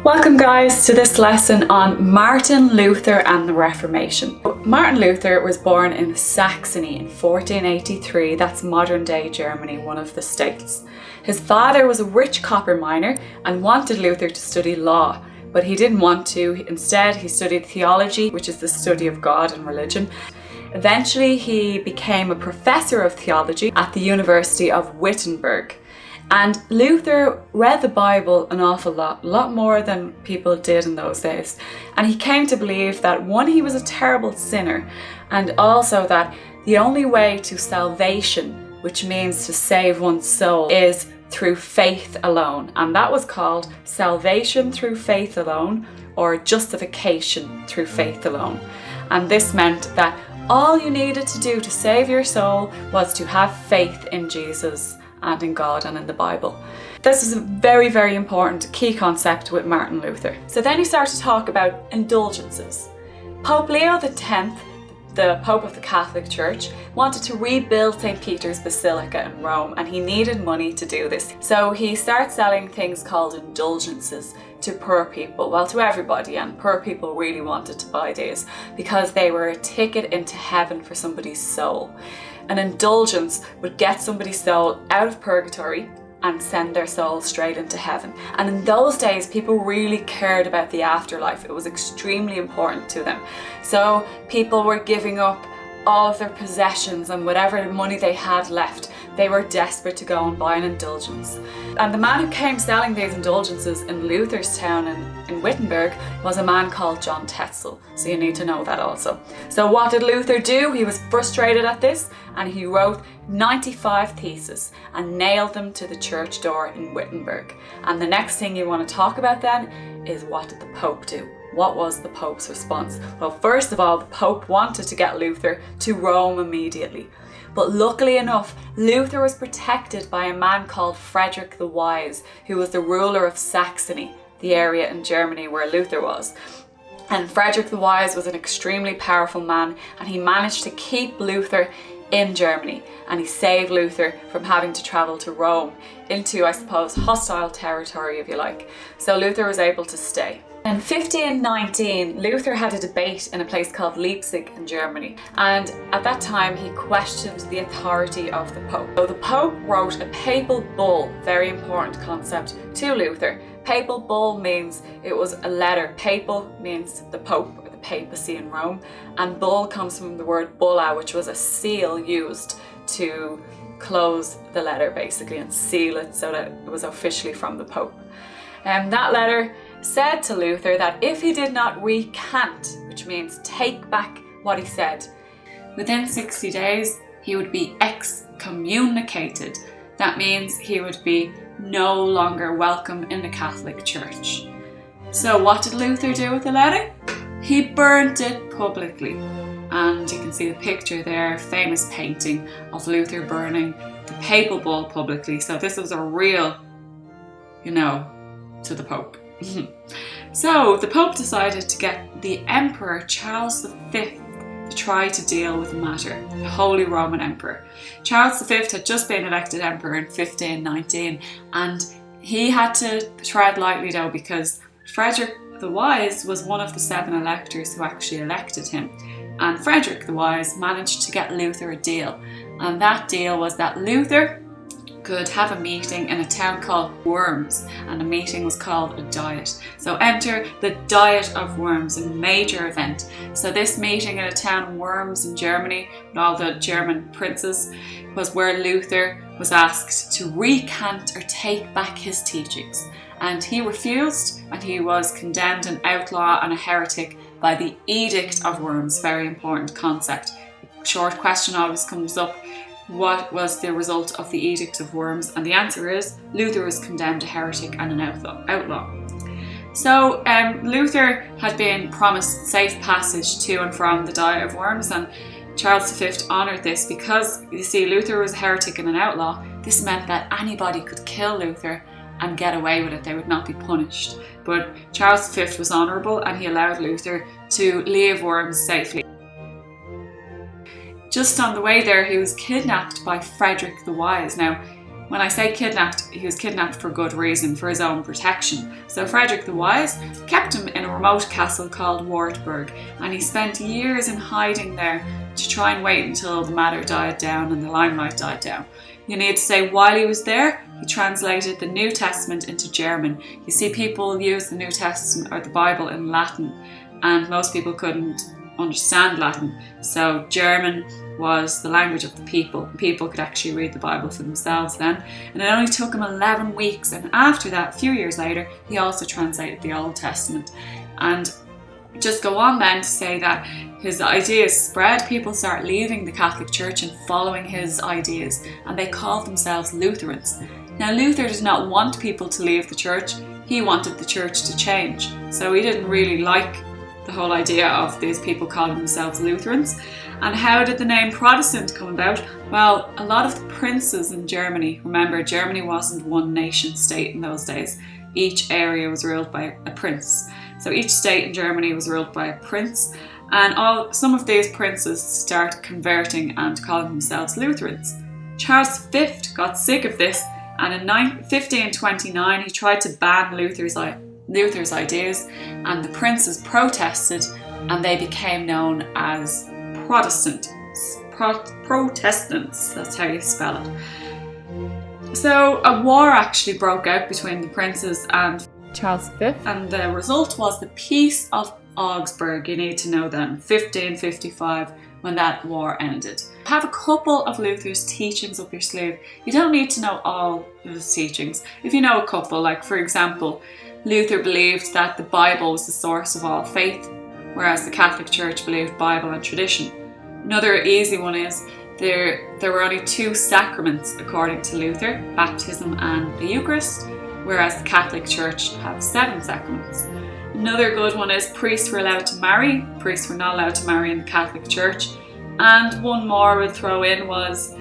Welcome guys to this lesson on Martin Luther and the Reformation. Martin Luther was born in Saxony in 1483, that's modern day Germany, one of the states. His father was a rich copper miner and wanted Luther to study law, but he didn't want to. Instead, he studied theology, which is the study of God and religion. Eventually, he became a professor of theology at the University of Wittenberg. And Luther read the Bible an awful lot more than people did in those days. And he came to believe that one, he was a terrible sinner, and also that the only way to salvation, which means to save one's soul, is through faith alone. And that was called salvation through faith alone, or justification through faith alone. And this meant that all you needed to do to save your soul was to have faith in Jesus and in God and in the Bible. This is a very, very important key concept with Martin Luther. So then he started to talk about indulgences. Pope Leo X, the Pope of the Catholic Church, wanted to rebuild St. Peter's Basilica in Rome, and he needed money to do this. So he started selling things called indulgences to poor people, well, to everybody, and poor people really wanted to buy these because they were a ticket into heaven for somebody's soul. An indulgence would get somebody's soul out of purgatory and send their soul straight into heaven. And in those days, people really cared about the afterlife. It was extremely important to them. So people were giving up all of their possessions and whatever money they had left. They were desperate to go and buy an indulgence. And the man who came selling these indulgences in Luther's town in Wittenberg was a man called John Tetzel. So you need to know that also. So what did Luther do? He was frustrated at this and he wrote 95 theses and nailed them to the church door in Wittenberg. And the next thing you want to talk about then is, what did the Pope do? What was the Pope's response? Well, first of all, the Pope wanted to get Luther to Rome immediately. But luckily enough, Luther was protected by a man called Frederick the Wise, who was the ruler of Saxony, the area in Germany where Luther was. And Frederick the Wise was an extremely powerful man, and he managed to keep Luther in Germany, and he saved Luther from having to travel to Rome into, I suppose, hostile territory, if you like. So Luther was able to stay. In 1519, Luther had a debate in a place called Leipzig in Germany, and at that time he questioned the authority of the Pope. So the Pope wrote a papal bull, very important concept, to Luther. Papal bull means it was a letter. Papal means the Pope or the papacy in Rome, and bull comes from the word bulla, which was a seal used to close the letter basically and seal it so that it was officially from the Pope. And that letter said to Luther that if he did not recant, which means take back what he said, within 60 days he would be excommunicated. That means he would be no longer welcome in the Catholic Church. So what did Luther do with the letter? He burnt it publicly. And you can see the picture there, famous painting of Luther burning the papal bull publicly. So this was a real, to the Pope. So the Pope decided to get the Emperor Charles V to try to deal with the matter, the Holy Roman Emperor. Charles V had just been elected Emperor in 1519, and he had to tread lightly though, because Frederick the Wise was one of the 7 electors who actually elected him. And Frederick the Wise managed to get Luther a deal, and that deal was that Luther could have a meeting in a town called Worms, and the meeting was called a diet. So enter the Diet of Worms, a major event. So this meeting in a town Worms in Germany with all the German princes was where Luther was asked to recant or take back his teachings, and he refused, and he was condemned an outlaw and a heretic by the Edict of Worms. Very important concept. Short question always comes up: what was the result of the Edict of Worms? And the answer is Luther was condemned a heretic and an outlaw. So Luther had been promised safe passage to and from the Diet of Worms, and Charles V honoured this because, you see, Luther was a heretic and an outlaw. This meant that anybody could kill Luther and get away with it. They would not be punished. But Charles V was honourable, and he allowed Luther to leave Worms safely. Just on the way there, he was kidnapped by Frederick the Wise. Now, When I say kidnapped, he was kidnapped for good reason, for his own protection. So Frederick the Wise kept him in a remote castle called Wartburg, and he spent years in hiding there to try and wait until the matter died down and the limelight died down. You need to say while he was there, he translated the New Testament into German. You see, people use the New Testament or the Bible in Latin, and most people couldn't understand Latin. So German was the language of the people. People could actually read the Bible for themselves then. And it only took him 11 weeks. And after that, a few years later, he also translated the Old Testament. And just go on then to say that his ideas spread. People start leaving the Catholic Church and following his ideas. And they called themselves Lutherans. Now, Luther did not want people to leave the church. He wanted the church to change. So he didn't really like the whole idea of these people calling themselves Lutherans. And how did the name Protestant come about? Well, a lot of the princes in Germany, remember, Germany wasn't one nation state in those days. Each area was ruled by a prince. So each state in Germany was ruled by a prince, and some of these princes started converting and calling themselves Lutherans. Charles V got sick of this, and in 1529 he tried to ban Luther's ideas, and the princes protested, and they became known as Protestants. Protestants, that's how you spell it. So a war actually broke out between the princes and Charles V, and the result was the Peace of Augsburg. You need to know that in 1555, when that war ended. Have a couple of Luther's teachings up your sleeve. You don't need to know all of his teachings. If you know a couple, like for example, Luther believed that the Bible was the source of all faith, whereas the Catholic Church believed Bible and tradition. Another easy one is there were only 2 sacraments according to Luther, baptism and the Eucharist, whereas the Catholic Church have 7 sacraments. Another good one is priests were allowed to marry. Priests were not allowed to marry in the Catholic Church. And one more I would throw in was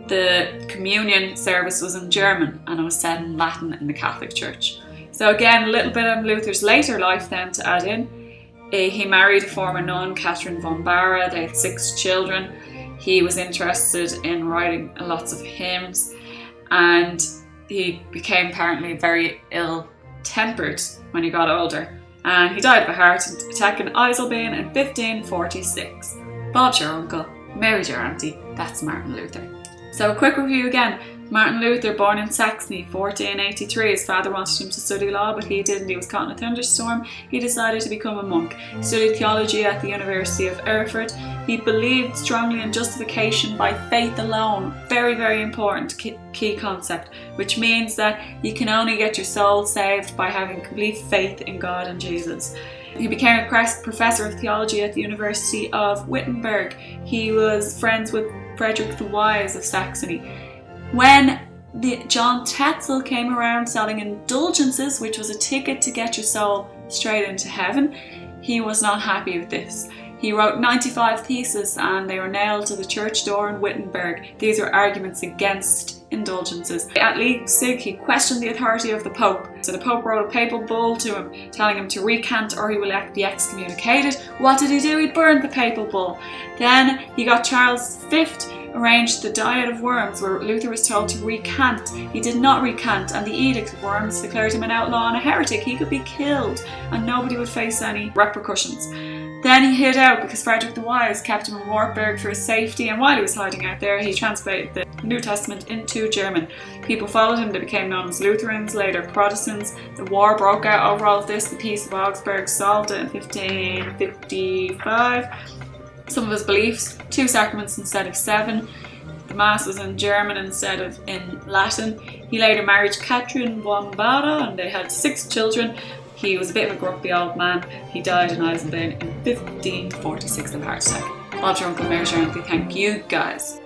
the communion service was in German and it was said in Latin in the Catholic Church. So again, a little bit of Luther's later life then to add in. He married a former nun, Catherine von Bara. They had 6 children. He was interested in writing lots of hymns, and he became apparently very ill-tempered when he got older. And he died of a heart attack in Eisleben in 1546. Bob's your uncle, Mary's your auntie. That's Martin Luther. So a quick review again. Martin Luther, born in Saxony, 1483. His father wanted him to study law, but he didn't. He was caught in a thunderstorm. He decided to become a monk. He studied theology at the University of Erfurt. He believed strongly in justification by faith alone. Very, very important key concept, which means that you can only get your soul saved by having complete faith in God and Jesus. He became a professor of theology at the University of Wittenberg. He was friends with Frederick the Wise of Saxony. When John Tetzel came around selling indulgences, which was a ticket to get your soul straight into heaven, he was not happy with this. He wrote 95 theses and they were nailed to the church door in Wittenberg. These were arguments against indulgences. At Leipzig, he questioned the authority of the Pope. So the Pope wrote a papal bull to him, telling him to recant or he will be excommunicated. What did he do? He burned the papal bull. Then he got Charles V arranged the Diet of Worms, where Luther was told to recant. He did not recant, and the Edict of Worms declared him an outlaw and a heretic. He could be killed and nobody would face any repercussions. Then he hid out because Frederick the Wise kept him in Wartburg for his safety, and while he was hiding out there, he translated the New Testament into German. People followed him. They became known as Lutherans, later Protestants. The war broke out over all of this. The Peace of Augsburg solved it in 1555. Some of his beliefs: 2 sacraments instead of 7. The Mass was in German instead of in Latin. He later married Catherine von Bara and they had 6 children. He was a bit of a grumpy old man. He died in Eisleben in 1546 of a heart attack. Bob's your uncle, Mary's your auntie. Thank you guys.